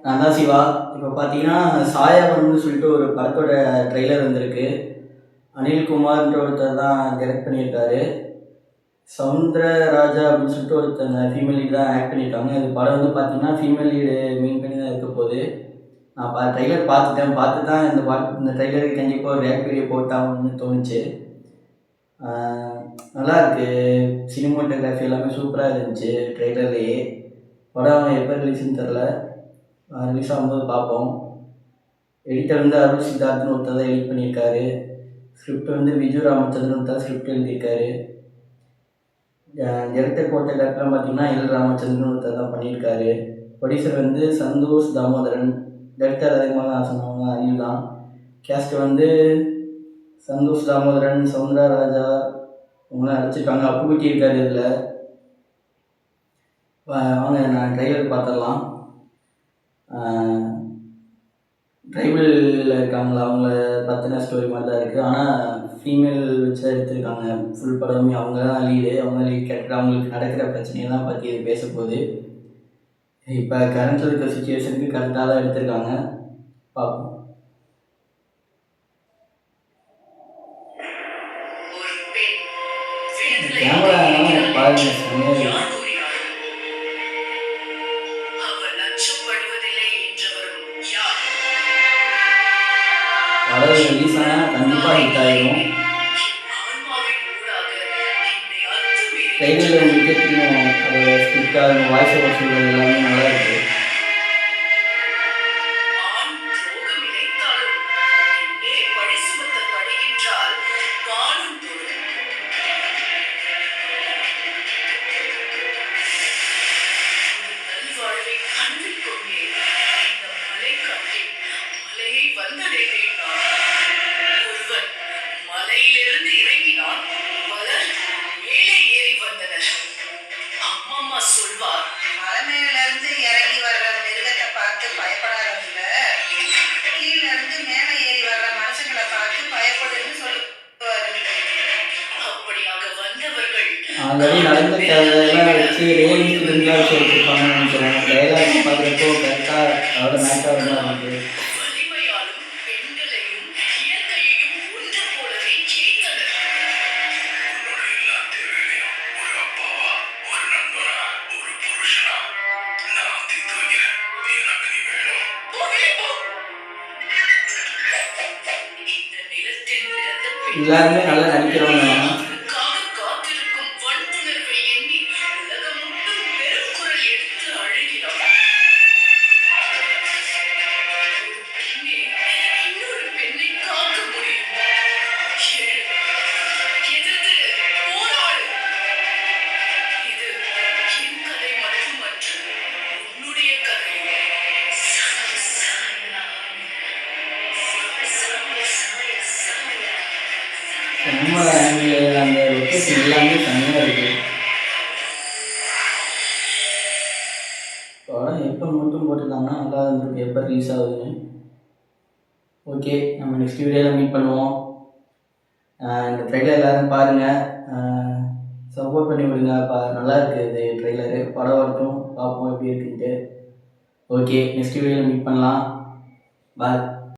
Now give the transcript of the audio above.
நான் தான் சிவா. இப்போ பார்த்தீங்கன்னா, சாயாவரம்னு சொல்லிட்டு ஒரு படத்தோட ட்ரெய்லர் வந்திருக்கு. அனில்குமார்ன்ற ஒருத்தர் தான் டைரக்ட் பண்ணியிருக்காரு. சவுந்தரராஜா அப்படின்னு சொல்லிட்டு ஒருத்தங்க ஃபீமேல் லீடு தான் ஆக்ட் பண்ணியிருக்காங்க. இந்த படம் வந்து பார்த்தீங்கன்னா, ஃபீமேல் லீடு மெயின் பண்ணி தான் இருக்க போகுது. நான் ட்ரெய்லர் பார்த்துட்டேன். பார்த்து தான் இந்த ட்ரெய்லருக்கு கண்டிப்பாக ஒரு ரியாக்ட் வீடியோ போட்டாகணும்னு தோணுச்சு. நல்லா இருக்கு. சினிமாட்டோகிராஃபி எல்லாமே சூப்பராக இருந்துச்சு ட்ரெய்லர்லேயே. படம் எப்போ ரிலீஸ்னு தெரில. ரிலீஸ் ஆகும்போது பார்ப்போம். எடிட்டர் வந்து அருள் சித்தார்த்னு ஒருத்தர் தான் எடிட் பண்ணியிருக்காரு. ஸ்கிரிப்ட் வந்து விஜு ராமச்சந்திரன் ஒருத்தர் ஸ்கிரிப்ட் எழுதியிருக்காரு. டைரக்டர் ஃபோட்டோகிராஃப்லாம் பார்த்தீங்கன்னா எல் ராமச்சந்திரன் ஒருத்தர் தான் பண்ணியிருக்காரு. ப்ரொடியூசர் வந்து சந்தோஷ் தாமோதரன். டைரக்டர் அதிகமாக நான் சொன்னவங்க அனில் தான். கேஸ்ட் வந்து சந்தோஷ் தாமோதரன், சவுந்தரராஜா இவங்களாம் நடிச்சிருக்காங்க. அப்புக்குட்டி இருக்காரு இதில். வாங்க நான் ட்ரைலர் பார்த்துடலாம். ட்ரைபிளில் இருக்காங்களா அவங்கள பற்றின ஸ்டோரி மாதிரி தான் இருக்குது. ஆனால் ஃபீமேல் வச்சு தான் எடுத்திருக்காங்க. ஃபுல் படமே அவங்க தான் லீடு. அவங்க லீட் கேரக்டர். அவங்களுக்கு நடக்கிற பிரச்சனையெல்லாம் பற்றி இது பேச போகுது. இப்போ கரண்ட்டில் இருக்கிற சுச்சுவேஷனுக்கு கரெக்டாக தான் எடுத்திருக்காங்க. பார்ப்போம். கேமரா பாருங்க, செம்மையாக இருக்கு. படம் ரிலீஸ் ஆனால் கண்டிப்பாக ஹிட் ஆகிடும். ட்ரெய்லரில் உங்களுக்கே தெரியும், அதோட ஸ்கிரிப்டாக வாய்ஸ் ஓவர் சூழல் எல்லாமே நல்லா இருக்குது. சொல்வார், மலை மேல இருந்து இறங்கி வர்ற மிருகத்தை பார்த்து பயப்படாதவங்க கீழ இருந்து மேல ஏறி வர்ற மனுஷங்களை பார்த்து பயப்படுன்னு சொல்லுவாரு. அப்படியாக வந்தவர்கள் ஆல்ரெடி நடந்த கதையெல்லாம் வச்சு ரியல் இன்சிடென்ட்லாம் வச்சு எடுத்துருப்பாங்கன்னு நினைக்கிறேன். டைலாக் பார்க்குறப்போ கரெக்டாக அதோட மேட்ச் ஆகிற மாதிரி இருக்குது. எல்லாருமே நல்லா நடிக்கிறவங்க. கேமரா ஆங்கிள் அந்த லொக்கேஷன் எல்லாமே செம்மையாக இருக்குது. படம் எப்போ மட்டும் போட்டிருந்தாங்கன்னா நல்லா இருந்திருக்கு. எப்போ ரிலீஸ் ஆகுதுன்னு. ஓகே, நம்ம நெக்ஸ்ட் வீடியோவில் மீட் பண்ணுவோம். இந்த ட்ரெய்லர் எல்லோரும் பாருங்கள், சப்போர்ட் பண்ணி விடுங்க. நல்லா இருக்குது இது ட்ரெய்லரு. படம் வரட்டும், பார்ப்போம் எப்படி இருக்குன்ட்டு. ஓகே, நெக்ஸ்ட் வீடியோவில் மீட் பண்ணலாம். பாய்.